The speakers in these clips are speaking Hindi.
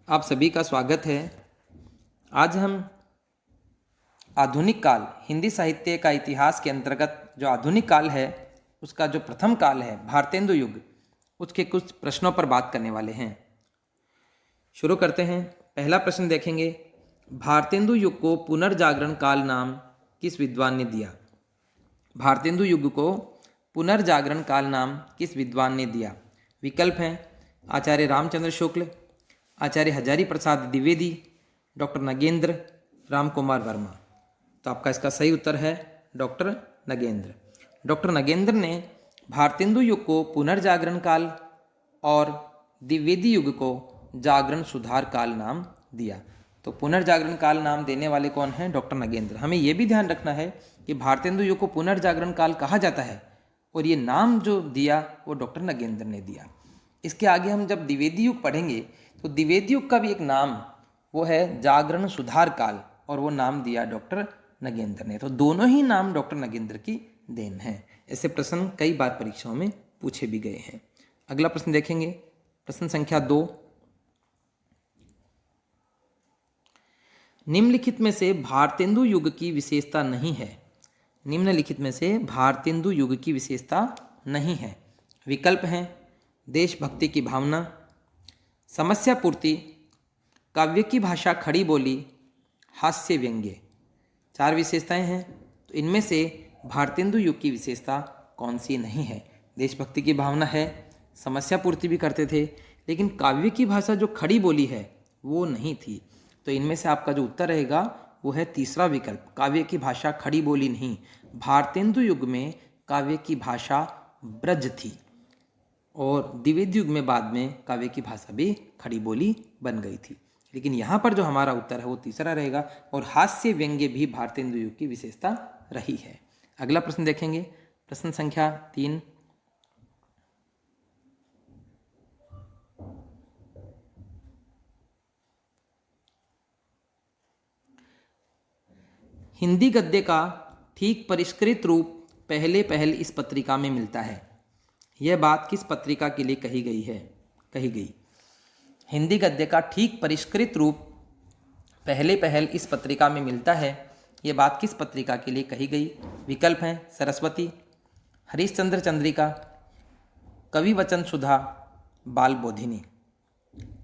आप सभी का स्वागत है। आज हम आधुनिक काल हिंदी साहित्य का इतिहास के अंतर्गत जो आधुनिक काल है उसका जो प्रथम काल है भारतेंदु युग, उसके कुछ प्रश्नों पर बात करने वाले हैं। शुरू करते हैं। पहला प्रश्न देखेंगे, भारतेंदु युग को पुनर्जागरण काल नाम किस विद्वान ने दिया? भारतेंदु युग को पुनर्जागरण काल नाम किस विद्वान ने दिया? विकल्प हैं आचार्य रामचंद्र शुक्ल, आचार्य हजारी प्रसाद द्विवेदी, डॉक्टर नगेंद्र, राम कुमार वर्मा। तो आपका इसका सही उत्तर है डॉक्टर नगेंद्र। डॉक्टर नगेंद्र ने भारतेंदु युग को पुनर्जागरण काल और द्विवेदी युग को जागरण सुधार काल नाम दिया। तो पुनर्जागरण काल नाम देने वाले कौन हैं? डॉक्टर नगेंद्र। हमें यह भी ध्यान रखना है कि भारतेंदु युग को पुनर्जागरण काल कहा जाता है और ये नाम जो दिया वो डॉक्टर नगेंद्र ने दिया। इसके आगे हम जब द्विवेदी युग पढ़ेंगे तो द्विवेदी युग का भी एक नाम वो है जागरण सुधार काल और वो नाम दिया डॉक्टर नगेंद्र ने। तो दोनों ही नाम डॉक्टर नगेंद्र की देन है। ऐसे प्रश्न कई बार परीक्षाओं में पूछे भी गए हैं। अगला प्रश्न देखेंगे, प्रश्न संख्या 2। निम्नलिखित में से भारतेंदु युग की विशेषता नहीं है। निम्नलिखित में से भारतेंदु युग की विशेषता नहीं है। विकल्प हैं देशभक्ति की भावना, समस्या पूर्ति, काव्य की भाषा खड़ी बोली, हास्य व्यंग्य। 4 विशेषताएं हैं। तो इनमें से भारतेंदु युग की विशेषता कौन सी नहीं है? देशभक्ति की भावना है, समस्या पूर्ति भी करते थे, लेकिन काव्य की भाषा जो खड़ी बोली है वो नहीं थी। तो इनमें से आपका जो उत्तर रहेगा वो है तीसरा विकल्प, काव्य की भाषा खड़ी बोली नहीं। भारतेंदु युग में काव्य की भाषा ब्रज थी और द्विवेदी युग में बाद में काव्य की भाषा भी खड़ी बोली बन गई थी। लेकिन यहाँ पर जो हमारा उत्तर है वो तीसरा रहेगा और हास्य व्यंग्य भी भारतेंदु युग की विशेषता रही है। अगला प्रश्न देखेंगे, प्रश्न संख्या 3। हिंदी गद्य का ठीक परिष्कृत रूप पहल इस पत्रिका में मिलता है। यह बात किस पत्रिका के लिए कही गई? हिंदी गद्य का ठीक परिष्कृत रूप पहल इस पत्रिका में मिलता है। यह बात किस पत्रिका के लिए कही गई? विकल्प हैं सरस्वती, हरिश्चंद्र चंद्रिका, कवि वचन सुधा, बाल बोधिनी।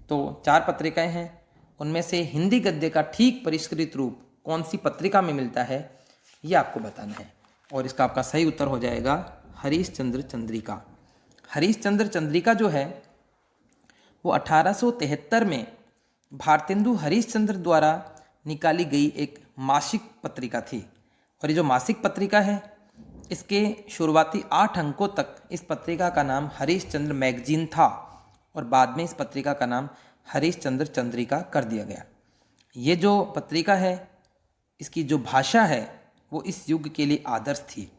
तो 4 पत्रिकाएं हैं, उनमें से हिंदी गद्य का ठीक परिष्कृत रूप कौन सी पत्रिका में मिलता है ये आपको बताना है और इसका आपका सही उत्तर हो जाएगा हरिश्चंद्र चंद्रिका। हरिश्चंद्र चंद्रिका जो है वो 1873 में भारतेंदु हरिश्चंद्र द्वारा निकाली गई एक मासिक पत्रिका थी और ये जो मासिक पत्रिका है इसके शुरुआती 8 अंकों तक इस पत्रिका का नाम हरिश्चंद्र मैगजीन था और बाद में इस पत्रिका का नाम हरिश्चंद्र चंद्रिका कर दिया गया। ये जो पत्रिका है इसकी जो भाषा है वो इस युग के लिए आदर्श थी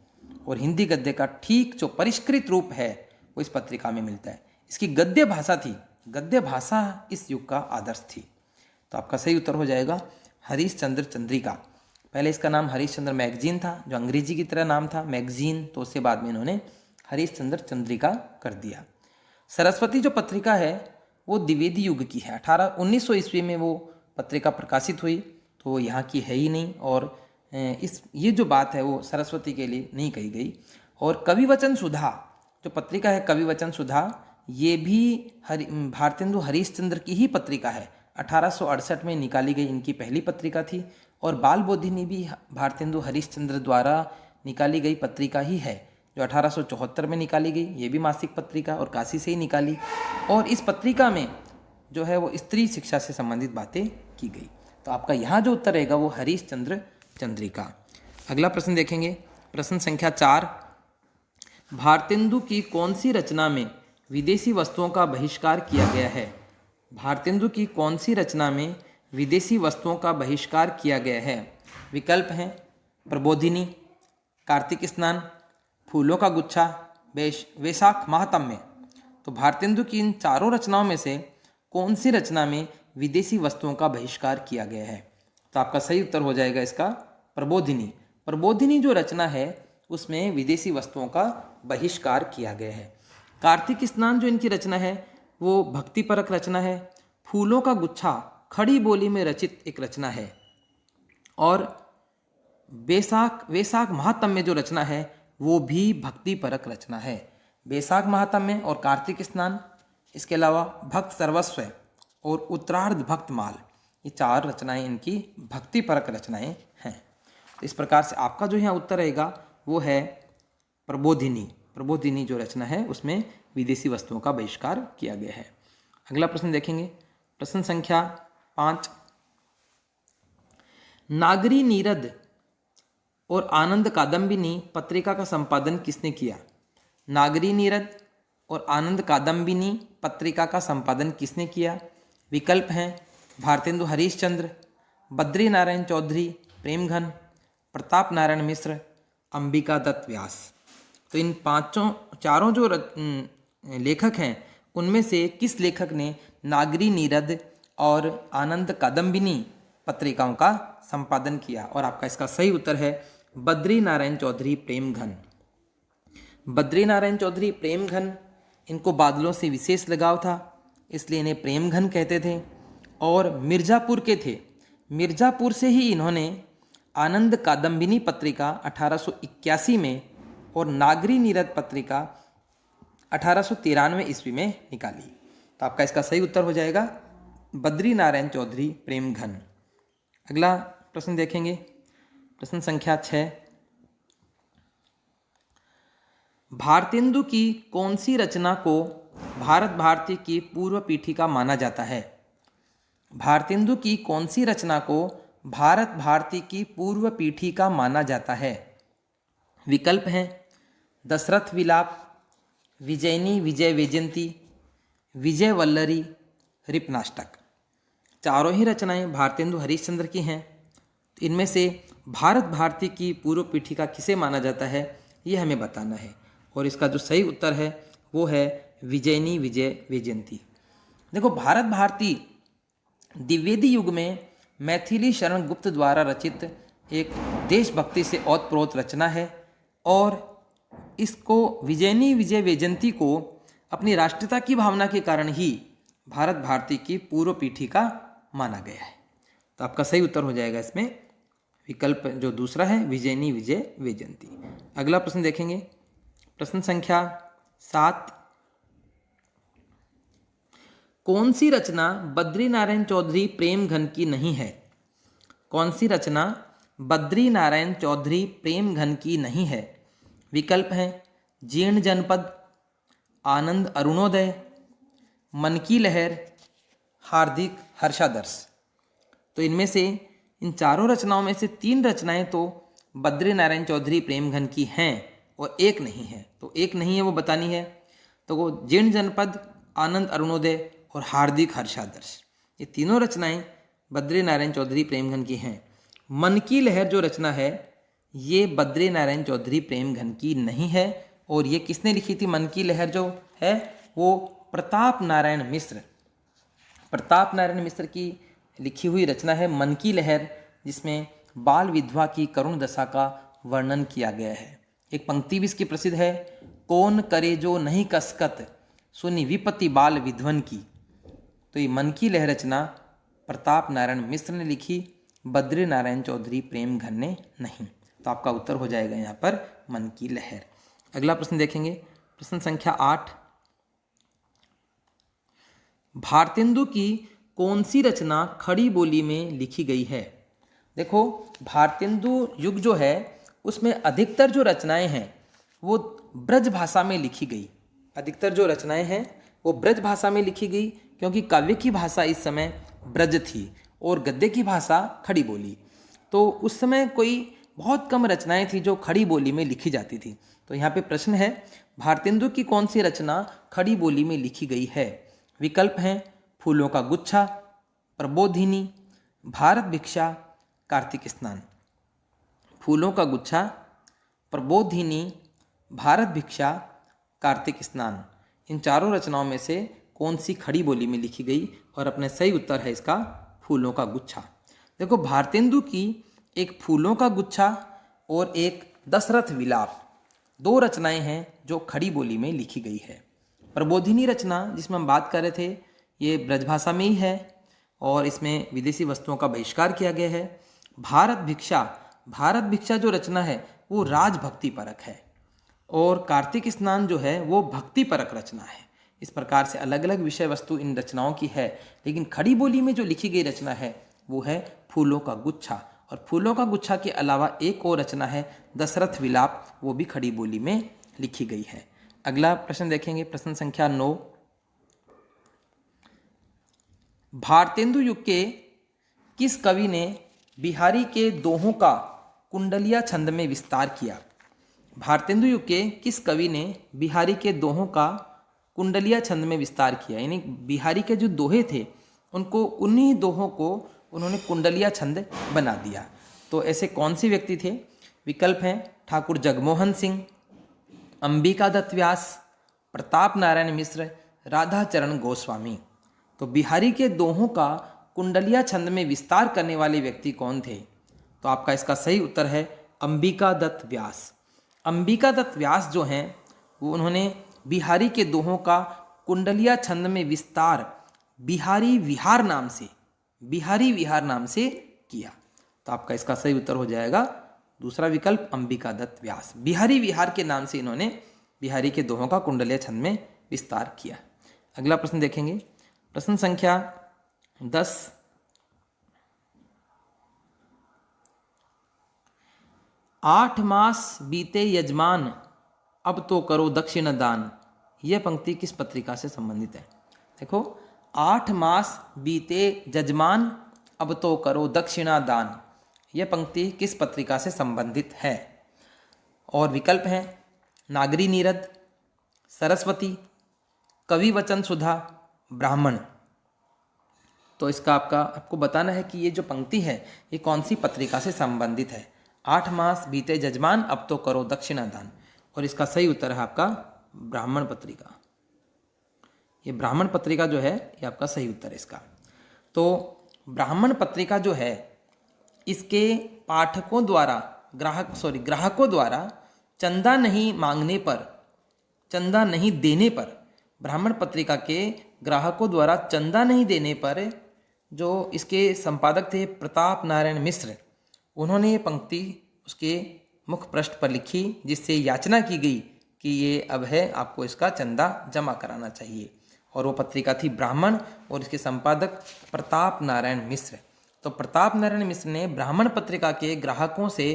और हिंदी गद्य का ठीक जो परिष्कृत रूप है वो इस पत्रिका में मिलता है। इसकी गद्य भाषा थी, गद्य भाषा इस युग का आदर्श थी। तो आपका सही उत्तर हो जाएगा हरिश्चंद्र चंद्रिका। पहले इसका नाम हरिश्चंद्र मैगजीन था जो अंग्रेजी की तरह नाम था मैगजीन, तो उससे बाद में इन्होंने हरिश्चंद्र चंद्रिका कर दिया। सरस्वती जो पत्रिका है वो द्विवेदी युग की है। 1900 ईस्वी में वो पत्रिका प्रकाशित हुई, तो वो यहाँ की है ही नहीं और ये जो बात है वो सरस्वती के लिए नहीं कही गई। और कवि वचन सुधा जो पत्रिका है, कवि वचन सुधा, ये भी भारतेंदु हरिश्चंद्र की ही पत्रिका है। 1868 में निकाली गई इनकी पहली पत्रिका थी और बाल बोधिनी भी भारतेंदु हरिश्चंद्र द्वारा निकाली गई पत्रिका ही है जो 1874 में निकाली गई। ये भी मासिक पत्रिका और काशी से ही निकाली और इस पत्रिका में जो है वो स्त्री शिक्षा से संबंधित बातें की गई। तो आपका यहाँ जो उत्तर रहेगा वो हरिश्चंद्र चंद्रिका। अगला प्रश्न देखेंगे, प्रश्न संख्या 4। भारतेंदु की कौन सी रचना में विदेशी वस्तुओं का बहिष्कार किया गया है? भारतेंदु की कौन सी रचना में विदेशी वस्तुओं का बहिष्कार किया गया है? विकल्प हैं प्रबोधिनी, कार्तिक स्नान, फूलों का गुच्छा, वैशाख महात्म्य। तो भारतेंदु की इन चारों रचनाओं में से कौन सी रचना में विदेशी वस्तुओं का बहिष्कार किया गया है? तो आपका सही उत्तर हो जाएगा इसका प्रबोधिनी। प्रबोधिनी जो रचना है उसमें विदेशी वस्तुओं का बहिष्कार किया गया है। कार्तिक स्नान जो इनकी रचना है वो भक्तिपरक रचना है। फूलों का गुच्छा खड़ी बोली में रचित एक रचना है। और वैशाख महात्म्य जो रचना है वो भी भक्ति परक रचना है। वैशाख महात्म्य और कार्तिक स्नान, इसके अलावा भक्त सर्वस्व और उत्तरार्ध भक्तमाल, ये 4 रचनाएं इनकी भक्ति परक रचनाएं हैं। तो इस प्रकार से आपका जो यहाँ उत्तर रहेगा वो है प्रबोधिनी। प्रबोधिनी जो रचना है उसमें विदेशी वस्तुओं का बहिष्कार किया गया है। अगला प्रश्न देखेंगे, प्रश्न संख्या 5। नागरी नीरद और आनंद कादम्बिनी पत्रिका का संपादन किसने किया? नागरी नीरद और आनंद कादम्बिनी पत्रिका का संपादन किसने किया? विकल्प हैं भारतेंदु हरीशचंद्र, बद्री नारायण चौधरी प्रेमघन, प्रताप नारायण मिश्र, अंबिका दत्त व्यास। तो इन चारों जो लेखक हैं उनमें से किस लेखक ने नागरी नीरद और आनंद कादम्बिनी पत्रिकाओं का संपादन किया? और आपका इसका सही उत्तर है बद्री नारायण चौधरी प्रेमघन। बद्री नारायण चौधरी प्रेमघन, इनको बादलों से विशेष लगाव था इसलिए इन्हें प्रेमघन कहते थे, और मिर्ज़ापुर के थे। मिर्ज़ापुर से ही इन्होंने आनंद कादम्बिनी पत्रिका 1881 में और नागरी नीरद पत्रिका 1893 ईस्वी में निकाली। तो आपका इसका सही उत्तर हो जाएगा बद्री नारायण चौधरी प्रेमघन। अगला प्रश्न देखेंगे, प्रश्न संख्या 6। भारतेंदु की कौन सी रचना को भारत भारती की पूर्व पीठिका माना जाता है? भारतेंदु की कौन सी रचना को भारत भारती की पूर्व पीठिका माना जाता है? विकल्प हैं दशरथ विलाप, विजयनी विजय वैजयंती, विजय वल्लरी, रिपनाष्टक। चारों ही रचनाएं भारतेंदु हरीशचंद्र की हैं। इनमें से भारत भारती की पूर्व पीठिका किसे माना जाता है ये हमें बताना है, और इसका जो सही उत्तर है वो है विजयनी विजय वैजयंती। देखो, भारत भारती द्विवेदी युग में मैथिली शरण गुप्त द्वारा रचित एक देशभक्ति से ओतप्रोत रचना है, और इसको विजयनी विजय वैजयंती को अपनी राष्ट्रीयता की भावना के कारण ही भारत भारती की पूर्व पीठिका माना गया है। तो आपका सही उत्तर हो जाएगा इसमें विकल्प जो दूसरा है विजयनी विजय वैजयंती। अगला प्रश्न देखेंगे, प्रश्न संख्या 7। कौन सी रचना बद्री नारायण चौधरी प्रेमघन की नहीं है? कौन सी रचना बद्री नारायण चौधरी प्रेमघन की नहीं है? विकल्प हैं जीर्ण जनपद, आनंद अरुणोदय, मन की लहर, हार्दिक हर्षादर्श। तो इनमें से इन चारों रचनाओं में से 3 रचनाएं तो बद्री नारायण चौधरी प्रेमघन की हैं और एक नहीं है। तो एक नहीं है वो बतानी है। तो वो जीर्ण जनपद, आनंद अरुणोदय और हार्दिक हर्षादर्श, ये तीनों रचनाएं बद्री नारायण चौधरी प्रेमघन की हैं। मन की लहर जो रचना है ये बद्री नारायण चौधरी प्रेमघन की नहीं है, और ये किसने लिखी थी? मन की लहर जो है वो प्रताप नारायण मिश्र, प्रताप नारायण मिश्र की लिखी हुई रचना है मन की लहर, जिसमें बाल विधवा की करुण दशा का वर्णन किया गया है। एक पंक्ति भी इसकी प्रसिद्ध है, कौन करे जो नहीं कसकत सुनी विपत्ति बाल विधवन की। तो ये मन की लहर रचना प्रताप नारायण मिश्र ने लिखी, बद्री नारायण चौधरी प्रेमघन ने नहीं। तो आपका उत्तर हो जाएगा यहाँ पर मन की लहर। अगला प्रश्न देखेंगे, प्रश्न संख्या 8। भारतेंदु की कौन सी रचना खड़ी बोली में लिखी गई है? देखो, भारतेंदु युग जो है उसमें अधिकतर जो रचनाएं हैं वो ब्रज भाषा में लिखी गई। अधिकतर जो रचनाएं हैं वो ब्रज भाषा में लिखी गई, क्योंकि काव्य की भाषा इस समय ब्रज थी और गद्य की भाषा खड़ी बोली। तो उस समय कोई बहुत कम रचनाएं थी जो खड़ी बोली में लिखी जाती थी। तो यहाँ पे प्रश्न है भारतेंदु की कौन सी रचना खड़ी बोली में लिखी गई है? विकल्प हैं फूलों का गुच्छा, प्रबोधिनी, भारत भिक्षा, कार्तिक स्नान। फूलों का गुच्छा, प्रबोधिनी, भारत भिक्षा, कार्तिक स्नान, इन चारों रचनाओं में से कौन सी खड़ी बोली में लिखी गई? और अपने सही उत्तर है इसका फूलों का गुच्छा। देखो, भारतेंदु की एक फूलों का गुच्छा और एक दशरथ विलाप 2 रचनाएं हैं जो खड़ी बोली में लिखी गई है। प्रबोधिनी रचना जिसमें हम बात कर रहे थे ये ब्रजभाषा में ही है और इसमें विदेशी वस्तुओं का बहिष्कार किया गया है। भारत भिक्षा जो रचना है वो राजभक्ति परक है और कार्तिक स्नान जो है वो भक्ति परक रचना है। इस प्रकार से अलग अलग विषय वस्तु इन रचनाओं की है, लेकिन खड़ी बोली में जो लिखी गई रचना है वो है फूलों का गुच्छा। और फूलों का गुच्छा के अलावा एक और रचना है दशरथ विलाप, वो भी खड़ी बोली में लिखी गई है। अगला प्रश्न देखेंगे, प्रश्न संख्या 9। भारतेंदु युग के किस कवि ने बिहारी के दोहों का कुंडलिया छंद में विस्तार किया? भारतेंदु युग के किस कवि ने बिहारी के दोहों का कुंडलिया छंद में विस्तार किया? यानी बिहारी के जो दोहे थे उनको, उन्हीं दोहों को उन्होंने कुंडलिया छंद बना दिया। तो ऐसे कौन से व्यक्ति थे? विकल्प हैं ठाकुर जगमोहन सिंह, अंबिका दत्त व्यास, प्रताप नारायण मिश्र, राधाचरण गोस्वामी। तो बिहारी के दोहों का कुंडलिया छंद में विस्तार करने वाले व्यक्ति कौन थे? तो आपका इसका सही उत्तर है अंबिका दत्त व्यास। अंबिका दत्त व्यास जो हैं वो उन्होंने बिहारी के दोहों का कुंडलिया छंद में विस्तार बिहारी विहार नाम से किया। तो आपका इसका सही उत्तर हो जाएगा दूसरा विकल्प अंबिका दत्त व्यास। बिहारी विहार के नाम से इन्होंने बिहारी के दोहों का कुंडलिया छंद में विस्तार किया। अगला प्रश्न देखेंगे, प्रश्न संख्या 10। 8 मास बीते यजमान अब तो करो दक्षिण दान, यह पंक्ति किस पत्रिका से संबंधित है? देखो, 8 मास बीते यजमान अब तो करो दक्षिणा दान, यह पंक्ति किस पत्रिका से संबंधित है? और विकल्प हैं नागरी नीरद, सरस्वती, कवि वचन सुधा, ब्राह्मण। तो इसका आपको बताना है कि ये जो पंक्ति है ये कौन सी पत्रिका से संबंधित है। 8 मास बीते यजमान अब तो करो दक्षिणा दान, और इसका सही उत्तर है आपका ब्राह्मण पत्रिका। ये ब्राह्मण पत्रिका जो है ये आपका सही उत्तर है इसका। तो ब्राह्मण पत्रिका जो है इसके पाठकों द्वारा ग्राहकों द्वारा चंदा नहीं देने पर, ब्राह्मण पत्रिका के ग्राहकों द्वारा चंदा नहीं देने पर जो इसके संपादक थे प्रताप नारायण मिश्र, उन्होंने ये पंक्ति उसके मुख पृष्ठ पर लिखी, जिससे याचना की गई कि ये अब है आपको इसका चंदा जमा कराना चाहिए। और वो पत्रिका थी ब्राह्मण और इसके संपादक प्रताप नारायण मिश्र। तो प्रताप नारायण मिश्र ने ब्राह्मण पत्रिका के ग्राहकों से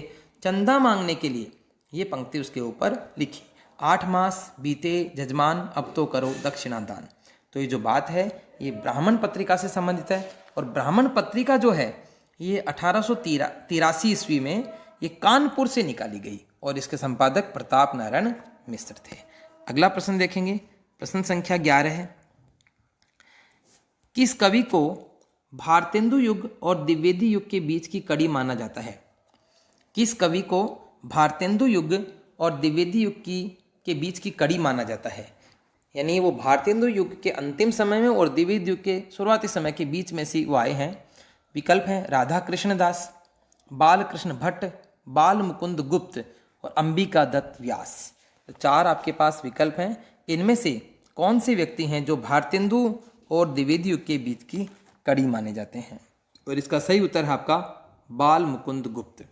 चंदा मांगने के लिए ये पंक्ति उसके ऊपर लिखी, 8 मास बीते यजमान अब तो करो दक्षिणा दान। तो ये जो बात है ये ब्राह्मण पत्रिका से संबंधित है। और ब्राह्मण पत्रिका जो है ये 1883 ईस्वी में ये कानपुर से निकाली गई और इसके संपादक प्रताप नारायण मिश्र थे। अगला प्रश्न देखेंगे, प्रश्न संख्या 11 है। किस कवि को भारतेंदु युग और द्विवेदी युग के बीच की कड़ी माना जाता है? किस कवि को भारतेंदु युग और द्विवेदी युग के बीच की कड़ी माना जाता है? यानी वो भारतेंदु युग के अंतिम समय में और द्विवेदी युग के शुरुआती समय के बीच में से वो आए हैं। विकल्प हैं राधा कृष्ण दास, बालकृष्ण भट्ट, बाल मुकुंद गुप्त और अंबिका दत्त व्यास। तो 4 आपके पास विकल्प हैं। इनमें से कौन से व्यक्ति हैं जो भारतेंदु और द्विवेदी युग के बीच की कड़ी माने जाते हैं? और इसका सही उत्तर है आपका बाल मुकुंद गुप्त।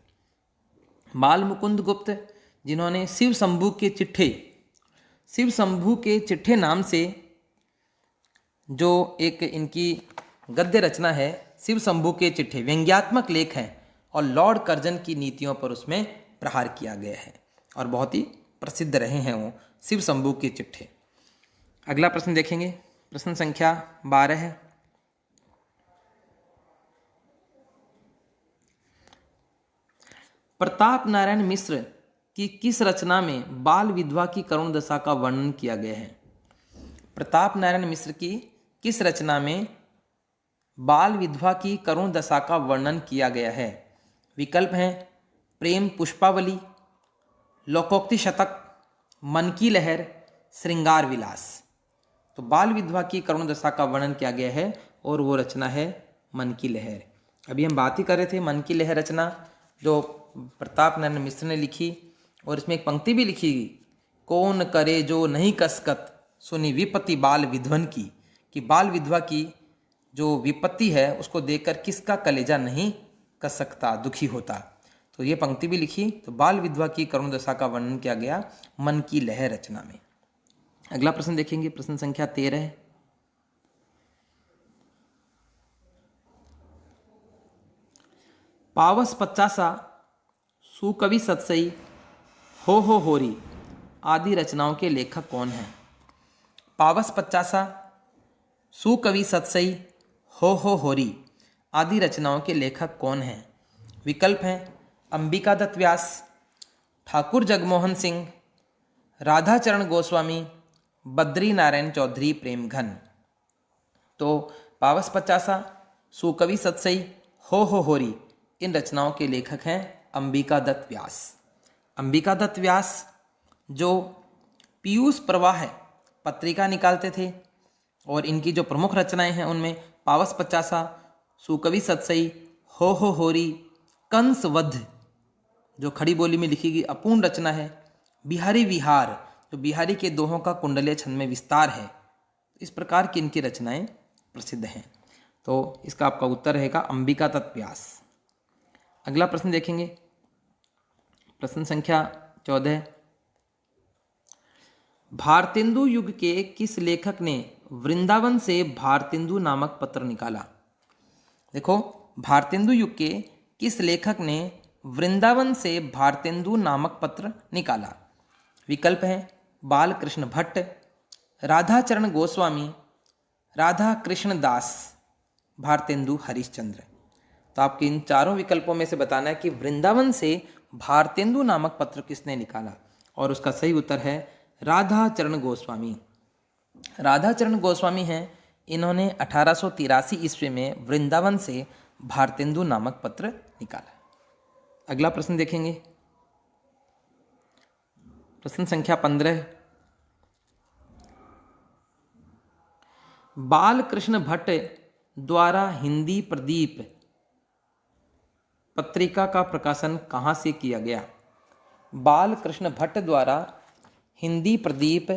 बाल मुकुंद गुप्त जिन्होंने शिव शंभू के चिट्ठे नाम से जो एक इनकी गद्य रचना है, शिव शंभू के चिट्ठे व्यंग्यात्मक लेख हैं और लॉर्ड कर्जन की नीतियों पर उसमें प्रहार किया गया है और बहुत ही प्रसिद्ध रहे हैं वो शिव शंभू के चिट्ठे। अगला प्रश्न देखेंगे, प्रश्न संख्या 12 है। प्रताप नारायण मिश्र की किस रचना में बाल विधवा की करुण दशा का वर्णन किया गया है? प्रताप नारायण मिश्र की किस रचना में बाल विधवा की करुण दशा का वर्णन किया गया है? विकल्प हैं प्रेम पुष्पावली, लोकोक्ति शतक, मन की लहर, श्रृंगार विलास। तो बाल विधवा की करुण दशा का वर्णन किया गया है और वो रचना है मन की लहर। अभी हम बात ही कर रहे थे मन की लहर रचना जो प्रताप नारायण मिश्र ने लिखी, और इसमें एक पंक्ति भी लिखी, कौन करे जो नहीं कसकत सुनी विपत्ति बाल विधवन की, कि बाल विधवा की जो विपत्ति है उसको देखकर किसका कलेजा नहीं कस सकता, दुखी होता। तो ये पंक्ति भी लिखी। तो बाल विधवा की करुण दशा का वर्णन किया गया मन की लहर रचना में। अगला प्रश्न देखेंगे, प्रश्न संख्या 13 है। पावस पचासा, सुकवि सतसई, हो होरी आदि रचनाओं के लेखक कौन हैं? पावस पचासा, सुकवि सतसई, हो होरी आदि रचनाओं के लेखक कौन हैं? विकल्प हैं अंबिका दत्त व्यास, ठाकुर जगमोहन सिंह, राधाचरण गोस्वामी, बद्री नारायण चौधरी प्रेमघन। तो पावस पचासा, सुकवि सतसई, हो होरी इन रचनाओं के लेखक हैं अंबिका दत्त व्यास। अंबिका दत्त व्यास जो पीयूष प्रवाह पत्रिका निकालते थे और इनकी जो प्रमुख रचनाएं हैं उनमें पावस पचासा, सुकवि सतसई, हो होरी, कंस वध जो खड़ी बोली में लिखी गई अपूर्ण रचना है, बिहारी विहार जो बिहारी के दोहों का कुंडलीय छंद में विस्तार है। इस प्रकार की इनकी रचनाएं प्रसिद्ध हैं। तो इसका आपका उत्तर रहेगा अंबिका दत्त व्यास। अगला प्रश्न देखेंगे, प्रश्न संख्या 14। भारतेंदु युग के किस लेखक ने वृंदावन से भारतेंदु नामक पत्र निकाला? देखो, भारतेंदु युग के किस लेखक ने वृंदावन से भारतेंदु नामक पत्र निकाला? विकल्प हैं बालकृष्ण भट्ट, राधाचरण गोस्वामी, राधा कृष्ण दास, भारतेंदु हरिश्चंद्र। तो आपके इन चारों विकल्पों में से बताना है कि वृंदावन से भारतेंदु नामक पत्र किसने निकाला, और उसका सही उत्तर है राधाचरण गोस्वामी। राधाचरण गोस्वामी हैं, इन्होंने 1883 ईस्वी में वृंदावन से भारतेंदु नामक पत्र निकाला। अगला प्रश्न देखेंगे, प्रश्न संख्या 15। बालकृष्ण भट्ट द्वारा हिंदी प्रदीप पत्रिका का प्रकाशन कहाँ से किया गया? बालकृष्ण भट्ट द्वारा हिंदी प्रदीप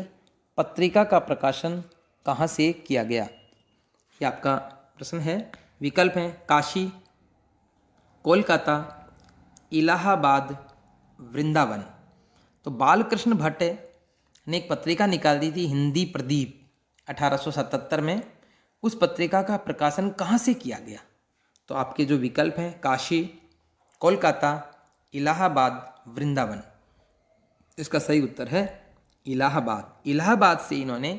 पत्रिका का प्रकाशन कहाँ से किया गया? ये आपका प्रश्न है। विकल्प हैं काशी, कोलकाता, इलाहाबाद, वृंदावन। तो बालकृष्ण भट्ट ने एक पत्रिका निकाल दी थी हिंदी प्रदीप 1877 में। उस पत्रिका का प्रकाशन कहाँ से किया गया? तो आपके जो विकल्प हैं काशी, कोलकाता, इलाहाबाद, वृंदावन। इसका सही उत्तर है इलाहाबाद। इलाहाबाद से इन्होंने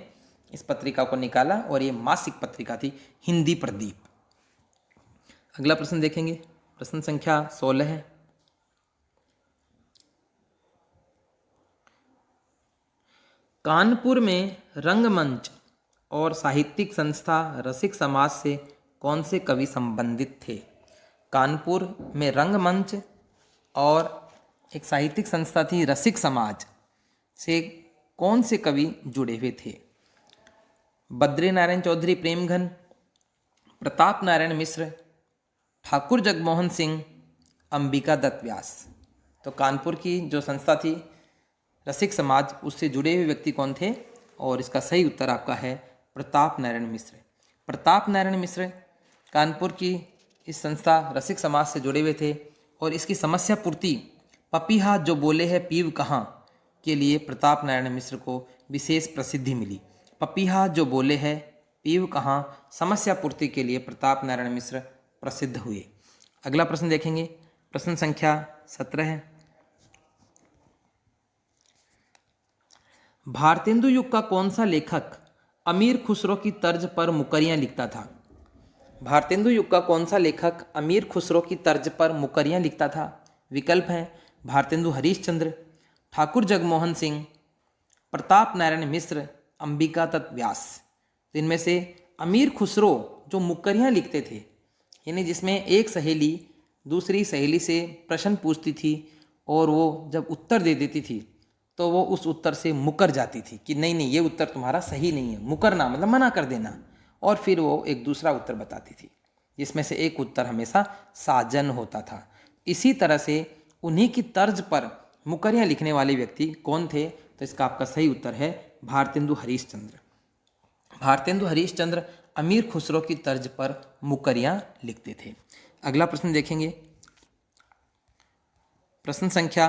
इस पत्रिका को निकाला और ये मासिक पत्रिका थी हिंदी प्रदीप। अगला प्रश्न देखेंगे, प्रश्न संख्या 16 है। कानपुर में रंगमंच और साहित्यिक संस्था रसिक समाज से कौन से कवि संबंधित थे? कानपुर में रंगमंच और एक साहित्यिक संस्था थी रसिक समाज से कौन से कवि जुड़े हुए थे? बद्री नारायण चौधरी प्रेमघन, प्रताप नारायण मिश्र, ठाकुर जगमोहन सिंह, अंबिका दत्त व्यास। तो कानपुर की जो संस्था थी रसिक समाज, उससे जुड़े हुए व्यक्ति कौन थे? और इसका सही उत्तर आपका है प्रताप नारायण मिश्र। प्रताप नारायण मिश्र कानपुर की इस संस्था रसिक समाज से जुड़े हुए थे और इसकी समस्या पूर्ति पपीहा जो बोले है पीव कहाँ के लिए प्रताप नारायण मिश्र को विशेष प्रसिद्धि मिली। पपीहा जो बोले है पीव कहाँ समस्या पूर्ति के लिए प्रताप नारायण मिश्र प्रसिद्ध हुए। अगला प्रश्न देखेंगे, प्रश्न संख्या 17 है। भारतेंदु युग का कौन सा लेखक अमीर खुसरो की तर्ज पर मुकरियाँ लिखता था? भारतेंदु युग का कौन सा लेखक अमीर खुसरो की तर्ज पर मुकरियाँ लिखता था? विकल्प हैं भारतेंदु हरिश्चंद्र, ठाकुर जगमोहन सिंह, प्रताप नारायण मिश्र, अंबिका दत्त व्यास। इनमें से अमीर खुसरो जो मुकरियाँ लिखते थे, यानी जिसमें एक सहेली दूसरी सहेली से प्रश्न पूछती थी और वो जब उत्तर दे देती थी तो वो उस उत्तर से मुकर जाती थी कि नहीं नहीं ये उत्तर तुम्हारा सही नहीं है। मुकरना मतलब मना कर देना। और फिर वो एक दूसरा उत्तर बताती थी जिसमें से एक उत्तर हमेशा साजन होता था। इसी तरह से उन्हीं की तर्ज पर मुकरियाँ लिखने वाले व्यक्ति कौन थे? तो इसका आपका सही उत्तर है भारतेंदु हरिश्चंद्र। भारतेंदु हरीशचंद्र अमीर खुसरो की तर्ज पर मुकरियां लिखते थे। अगला प्रश्न देखेंगे, प्रश्न संख्या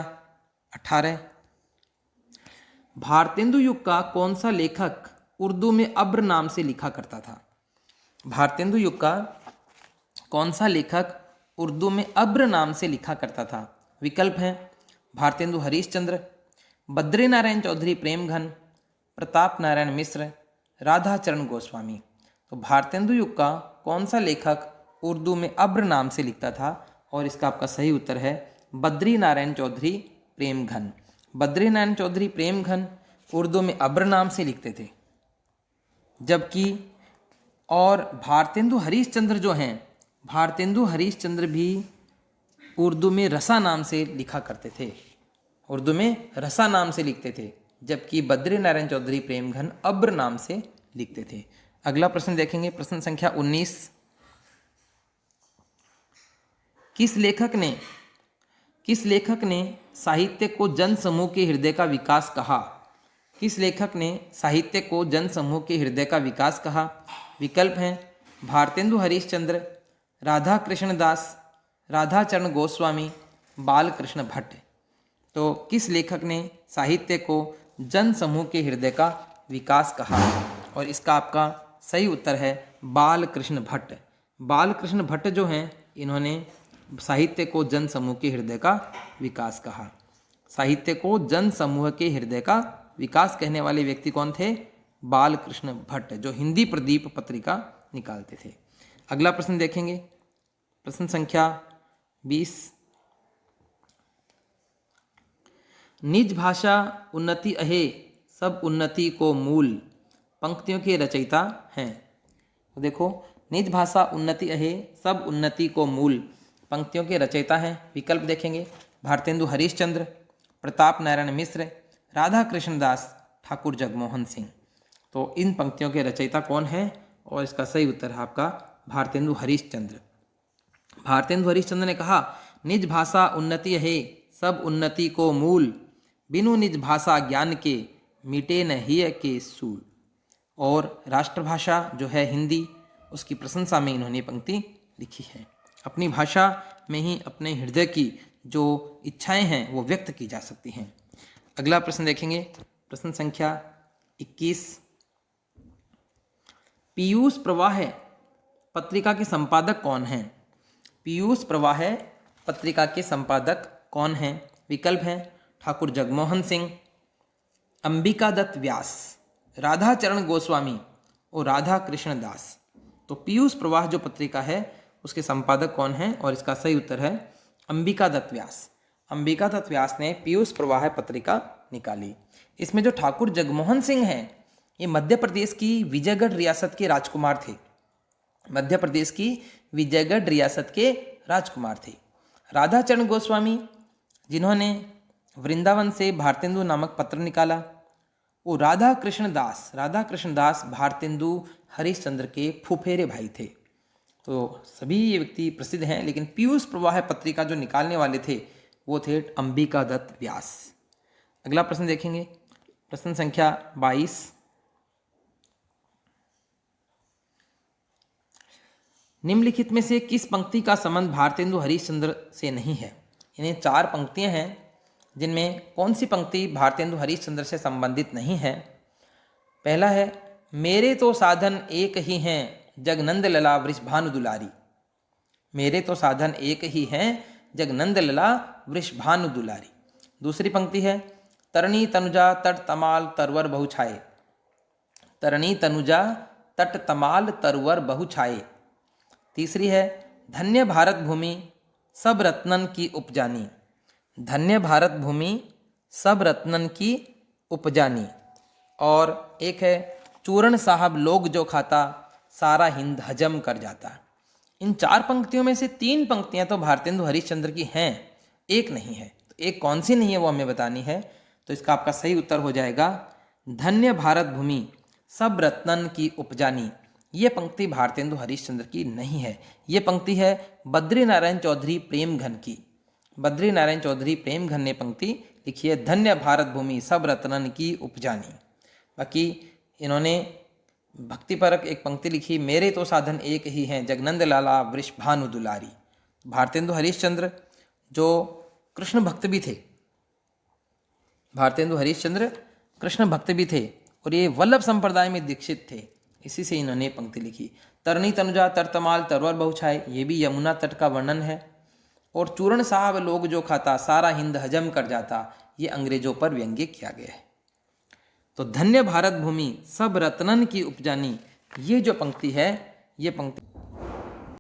18। भारतेंदु युग का कौन सा लेखक उर्दू में अब्र नाम से लिखा करता था? भारतेंदु युग का कौन सा लेखक उर्दू में अब्र नाम से लिखा करता था? विकल्प हैं भारतेंदु हरीशचंद्र, बद्री नारायण चौधरी प्रेमघन, प्रताप नारायण मिश्र, राधा चरण गोस्वामी। तो भारतेंदु युग का कौन सा लेखक उर्दू में अब्र नाम से लिखता था? और इसका आपका सही उत्तर है बद्री नारायण चौधरी प्रेमघन। बद्री नारायण चौधरी प्रेमघन उर्दू में अब्र नाम से लिखते थे, जबकि और भारतेंदु हरीशचंद्र जो हैं, भारतेंदु हरीशचंद्र भी उर्दू में रसा नाम से लिखा करते थे, उर्दू में रसा नाम से लिखते थे, जबकि बद्री नारायण चौधरी प्रेमघन अब्र नाम से लिखते थे। अगला प्रश्न देखेंगे, प्रश्न संख्या 19। किस लेखक ने साहित्य को जन समूह के हृदय का विकास कहा? किस लेखक ने साहित्य को जन समूह के हृदय का विकास कहा? विकल्प हैं भारतेंदु हरीशचंद्र, राधा कृष्ण दास, राधा चरण गोस्वामी, बालकृष्ण भट्ट। तो किस लेखक ने साहित्य को जन समूह के हृदय का विकास कहा? और इसका आपका सही उत्तर है बालकृष्ण भट्ट। बालकृष्ण भट्ट जो हैं, इन्होंने साहित्य को जन समूह के हृदय का विकास कहा। साहित्य को जन समूह के हृदय का विकास कहने वाले व्यक्ति कौन थे? बालकृष्ण भट्ट, जो हिंदी प्रदीप पत्रिका निकालते थे। अगला प्रश्न देखेंगे, प्रश्न संख्या 20। निज भाषा उन्नति अहे सब उन्नति को मूल पंक्तियों के रचयिता हैं। तो देखो, निज भाषा उन्नति अहे सब उन्नति को मूल पंक्तियों के रचयिता हैं। विकल्प देखेंगे भारतेंदु हरीशचंद्र, प्रताप नारायण मिश्र, राधा कृष्ण दास, ठाकुर जगमोहन सिंह। तो इन पंक्तियों के रचयिता कौन हैं? और इसका सही उत्तर है आपका भारतेंदु हरीशचंद्र। भारतेंदु हरीशचंद्र ने कहा, निज भाषा उन्नति है सब उन्नति को मूल, बिनु निज भाषा ज्ञान के मिटे न हिय के सूल। और राष्ट्रभाषा जो है हिंदी, उसकी प्रशंसा में इन्होंने पंक्ति लिखी है। अपनी भाषा में ही अपने हृदय की जो इच्छाएं हैं वो व्यक्त की जा सकती हैं। अगला प्रश्न देखेंगे, प्रश्न संख्या 21। पीयूष प्रवाह पत्रिका के संपादक कौन हैं? पीयूष प्रवाह पत्रिका के संपादक कौन हैं? विकल्प हैं ठाकुर जगमोहन सिंह, अंबिका दत्त व्यास, राधा चरण गोस्वामी और राधा कृष्ण दास। तो पीयूष प्रवाह जो पत्रिका है उसके संपादक कौन हैं? और इसका सही उत्तर है अंबिका दत्त व्यास। अंबिका दत्त व्यास ने पीयूष प्रवाह पत्रिका निकाली। इसमें जो ठाकुर जगमोहन सिंह हैं, ये मध्य प्रदेश की विजयगढ़ रियासत के राजकुमार थे। मध्य प्रदेश की विजयगढ़ रियासत के राजकुमार थे। राधा चरण गोस्वामी, जिन्होंने वृंदावन से भारतेंदु नामक पत्र निकाला, वो राधा कृष्ण दास भारतेंदु हरीशचंद्र के फुफेरे भाई थे। तो सभी ये व्यक्ति प्रसिद्ध हैं, लेकिन पीयूष प्रवाह पत्रिका जो निकालने वाले थे वो थे अंबिका दत्त व्यास। अगला प्रश्न देखेंगे, प्रश्न संख्या 22। निम्नलिखित में से किस पंक्ति का संबंध भारतेंदु हरीशचंद्र से नहीं है? यानी 4 पंक्तियां हैं, जिनमें कौन सी पंक्ति भारतेंदु हरीशचंद्र से संबंधित नहीं है? पहला है, मेरे तो साधन एक ही हैं जगनंद लला वृषभानु दुलारी। मेरे तो साधन एक ही हैं जगनंद लला वृषभानु दुलारी। दूसरी पंक्ति है, तरणी तनुजा तट तमाल तरवर बहु छाए। तरणी तनुजा तट तमाल तरवर बहु छाए। तीसरी है, धन्य भारत भूमि सब रत्नन की उपजानी। धन्य भारत भूमि सब रत्नन की उपजानी। और एक है, चूरण साहब लोग जो खाता सारा हिंद हजम कर जाता। इन 4 पंक्तियों में से 3 पंक्तियां तो भारतेंदु हरीशचंद्र की हैं, एक नहीं है। तो एक कौन सी नहीं है वो हमें बतानी है। तो इसका आपका सही उत्तर हो जाएगा धन्य भारत भूमि सब रत्नन की उपजानी। ये पंक्ति भारतेंदु हरीशचंद्र की नहीं है। ये पंक्ति है बद्री नारायण चौधरी प्रेमघन की। बद्री नारायण चौधरी प्रेमघन ने पंक्ति लिखी है, धन्य भारत भूमि सब रत्नन की उपजानी। बाकी इन्होंने भक्तिपरक एक पंक्ति लिखी, मेरे तो साधन एक ही हैं, जगनंद लाला वृषभानु दुलारी। भारतेंदु हरिश्चंद्र जो कृष्ण भक्त भी थे, भारतेंदु हरिश्चंद्र कृष्ण भक्त भी थे और ये वल्लभ संप्रदाय में दीक्षित थे। इसी से इन्होंने पंक्ति लिखी। तरनी तनुजा तरतमाल तरवर बहुछाए, ये भी यमुना तट का वर्णन है। और चूरण साहब लोग जो खाता, सारा हिंद हजम कर जाता, ये अंग्रेजों पर व्यंग्य किया गया है। तो धन्य भारत भूमि सब रत्नन की उपजानी, ये जो पंक्ति है, ये पंक्ति